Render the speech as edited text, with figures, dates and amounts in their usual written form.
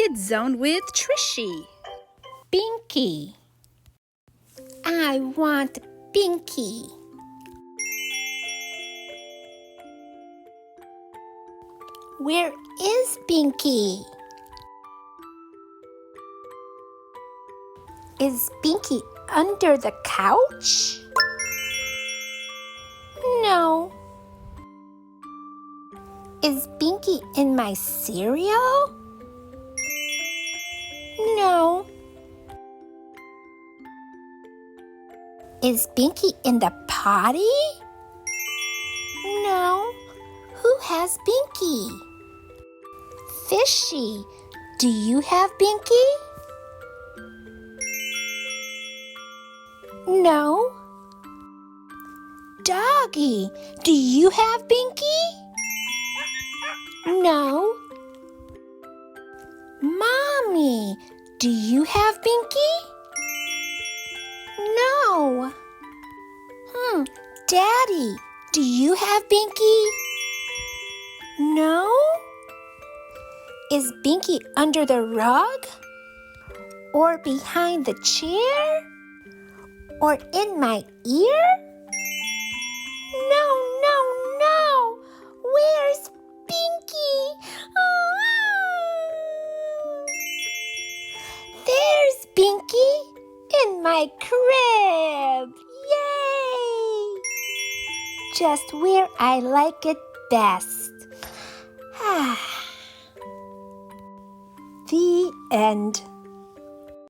Kids Zone with Trishy. Binky. I want Binky. Where is Binky? Is Binky under the couch? No. Is Binky in my cereal? No. Is Binky in the potty? No. Who has Binky? Fishy, do you have Binky? No. Doggy, do you have Binky? No. Mommy, do you have Binky? No. Daddy, do you have Binky? No? Is Binky under the rug? Or behind the chair? Or in my ear? No, no, no! Where's Binky? There's Binky in my crib! Yay! Just where I like it best. The end.